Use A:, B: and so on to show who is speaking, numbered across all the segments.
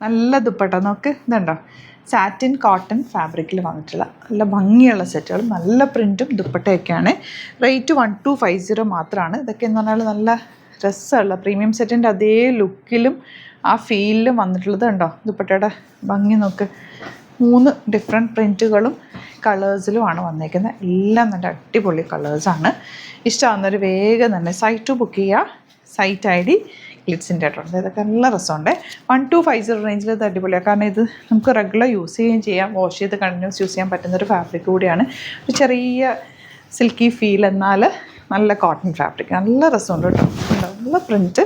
A: നല്ല ദുപ്പട്ട നോക്ക്, ഇതുണ്ടോ, സാറ്റിൻ കോട്ടൺ ഫാബ്രിക്കിൽ വന്നിട്ടുള്ള നല്ല ഭംഗിയുള്ള സെറ്റുകൾ, നല്ല പ്രിൻറ്റും ദുപ്പട്ടയൊക്കെയാണ്. റേറ്റ് 1250 മാത്രമാണ്. ഇതൊക്കെ എന്ന് പറഞ്ഞാൽ നല്ല രസമുള്ള പ്രീമിയം സെറ്റിൻ്റെ അതേ ലുക്കിലും ആ ഫീലിലും വന്നിട്ടുള്ളത് ഉണ്ടോ. ദുപ്പട്ടയുടെ ഭംഗി നോക്ക്, 3 ഡിഫറെൻറ്റ് പ്രിൻറ്റുകളും കളേഴ്സിലുമാണ് വന്നേക്കുന്നത്. എല്ലാം നല്ല അടിപൊളി കളേഴ്സാണ്. ഇഷ്ടമാകുന്നവർ വേഗം തന്നെ സൈറ്റ് ബുക്ക് ചെയ്യുക. സൈറ്റ് ID ഗ്ലിറ്റ്സിൻ്റെ ആയിട്ടുണ്ട്. ഇതൊക്കെ നല്ല രസമുണ്ട്. 1250 റേഞ്ചിൽ ഇത് അടിപൊളിയാണ്. കാരണം ഇത് നമുക്ക് റെഗുലർ യൂസ് ചെയ്യുകയും ചെയ്യാം, വാഷ് ചെയ്ത് കണ്ടിന്യൂസ് യൂസ് ചെയ്യാൻ പറ്റുന്നൊരു ഫാബ്രിക് കൂടിയാണ്. ഒരു ചെറിയ സിൽക്കി ഫീൽ, എന്നാൽ നല്ല കോട്ടൺ ഫാബ്രിക്, നല്ല രസമുണ്ട് കേട്ടോ. നല്ല പ്രിൻറ്റ്.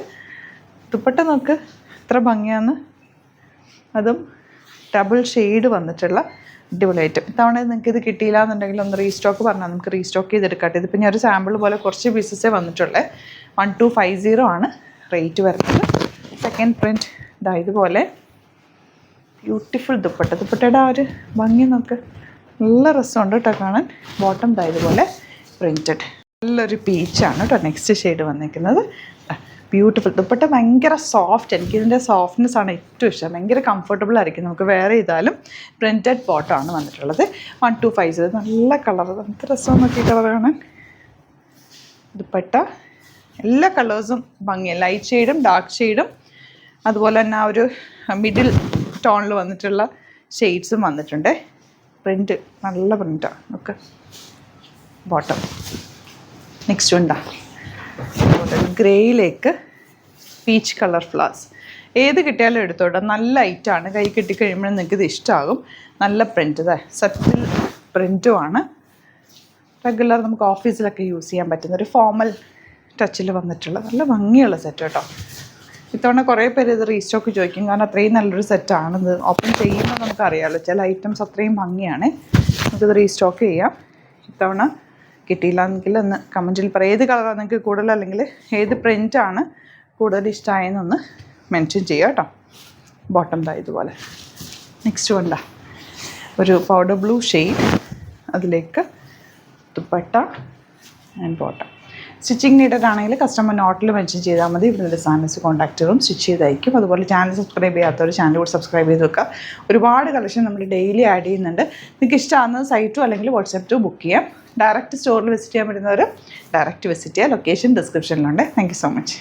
A: ദുപ്പട്ട നോക്ക് എത്ര ഭംഗിയാന്ന്. അതും ഡബിൾ ഷെയ്ഡ് വന്നിട്ടുള്ള അടിപൊളി ഐറ്റം. ഇത്തവണ നിങ്ങൾക്ക് ഇത് കിട്ടിയില്ല എന്നുണ്ടെങ്കിൽ ഒന്ന് റീസ്റ്റോക്ക് പറഞ്ഞാൽ നമുക്ക് റീസ്റ്റോക്ക് ചെയ്തെടുക്കട്ടെ. ഇതിപ്പോൾ ഞാൻ ഒരു സാമ്പിൾ പോലെ കുറച്ച് പീസസേ വന്നിട്ടുള്ളേ. 1250 ആണ് റേറ്റ് വരുന്നത്. സെക്കൻഡ് പ്രിൻറ്റ് ഇതാ ഇതുപോലെ ബ്യൂട്ടിഫുൾ ദുപ്പട്ട. ദുപ്പട്ടയുടെ ആ ഒരു ഭംഗി നോക്ക്, നല്ല രസമുണ്ട് കേട്ടോ കാണാൻ. ബോട്ടം ഇതാ ഇതുപോലെ പ്രിൻറ്റഡ്, നല്ലൊരു പീച്ചാണ് കേട്ടോ നെക്സ്റ്റ് ഷെയ്ഡ് വന്നിരിക്കുന്നത്. ബ്യൂട്ടിഫുൾ ദുപ്പട്ട, ഭയങ്കര സോഫ്റ്റ്. എനിക്കിതിൻ്റെ സോഫ്റ്റ്നെസ് ആണ് ഏറ്റവും ഇഷ്ടം. ഭയങ്കര കംഫർട്ടബിൾ ആയിരിക്കും, നമുക്ക് വേറെ ചെയ്താലും. പ്രിൻറ്റഡ് ബോട്ടമാണ് വന്നിട്ടുള്ളത്. 1250. നല്ല കളർ, എന്ത് രസം നോക്കി കളർ കാണാൻ. ദുപ്പട്ട എല്ലാ കളേഴ്സും ഭംഗിയാണ്, ലൈറ്റ് ഷെയ്ഡും ഡാർക്ക് ഷെയ്ഡും അതുപോലെ തന്നെ ആ ഒരു മിഡിൽ ടോണിൽ വന്നിട്ടുള്ള ഷെയ്ഡ്സും വന്നിട്ടുണ്ട്. പ്രിൻറ്റ് നല്ല പ്രിൻറ്റാണ്. ഓക്കെ, ബോട്ടം നെക്സ്റ്റ് ഉണ്ടാ ഗ്രേയിലേക്ക് പീച്ച് കളർ ഫ്ലവേഴ്സ്. ഏത് കിട്ടിയാലും എടുത്തോട്ടെ, നല്ല ഐറ്റാണ്. കൈ കിട്ടിക്കഴിയുമ്പോഴും നിങ്ങൾക്ക് ഇത് ഇഷ്ടമാകും. നല്ല പ്രിൻറ്റ്, സറ്റിൽ പ്രിൻറ്റുമാണ്. റെഗുലർ നമുക്ക് ഓഫീസിലൊക്കെ യൂസ് ചെയ്യാൻ പറ്റുന്ന ഒരു ഫോമൽ ടച്ചിൽ വന്നിട്ടുള്ള നല്ല ഭംഗിയുള്ള സെറ്റ് കേട്ടോ. ഇത്തവണ കുറേ പേര് ഇത് റീസ്റ്റോക്ക് ചോദിക്കും, കാരണം അത്രയും നല്ലൊരു സെറ്റാണിത്. ഓപ്പൺ ചെയ്യുമ്പോൾ നമുക്കറിയാമല്ലോ ചില ഐറ്റംസ് അത്രയും ഭംഗിയാണ്. നമുക്കിത് റീസ്റ്റോക്ക് ചെയ്യാം. ഇത്തവണ കിട്ടിയില്ല എങ്കിൽ ഒന്ന് കമൻറ്റിൽ പറയാം. ഏത് കളറാണ് നിങ്ങൾക്ക് കൂടുതൽ, അല്ലെങ്കിൽ ഏത് പ്രിൻ്റാണ് കൂടുതൽ ഇഷ്ടമായെന്നൊന്ന് മെൻഷൻ ചെയ്യുക കേട്ടോ. ബോട്ടം ദാ ഇതുപോലെ. നെക്സ്റ്റ് വണ്ട ഒരു പൗഡർ ബ്ലൂ ഷെയ്ഡ്, അതിലേക്ക് ദുപ്പട്ട ആൻഡ് ബോട്ടം. സ്റ്റിച്ചിങ് നീഡാണെങ്കിൽ കസ്റ്റമർ നോട്ടിൽ മെൻഷൻ ചെയ്താൽ മതി. ഇവിടെ ഡിസൈനേഴ്സ് കോൺടാക്ട് ചെയ്തും സ്റ്റിച്ച് ചെയ്തയക്കും. അതുപോലെ ചാനൽ സബ്സ്ക്രൈബ് ചെയ്യാത്തവർ ചാനൽ കൂടി സബ്സ്ക്രൈബ് ചെയ്ത് വെക്കുക. ഒരുപാട് കളക്ഷൻ നമ്മൾ ഡെയിലി ആഡ് ചെയ്യുന്നുണ്ട്. നിങ്ങൾക്ക് ഇഷ്ടമാകുന്നത് സൈറ്റോ അല്ലെങ്കിൽ വാട്സാപ്പ് ടു ബുക്ക് ചെയ്യാം. ഡയറക്റ്റ് സ്റ്റോറിൽ വിസിറ്റ് ചെയ്യാൻ പറ്റുന്നവർ ഡയറക്റ്റ് വിസിറ്റ് ചെയ്യുക. ലൊക്കേഷൻ ഡിസ്ക്രിപ്ഷനിലുണ്ട്. Thank you so much.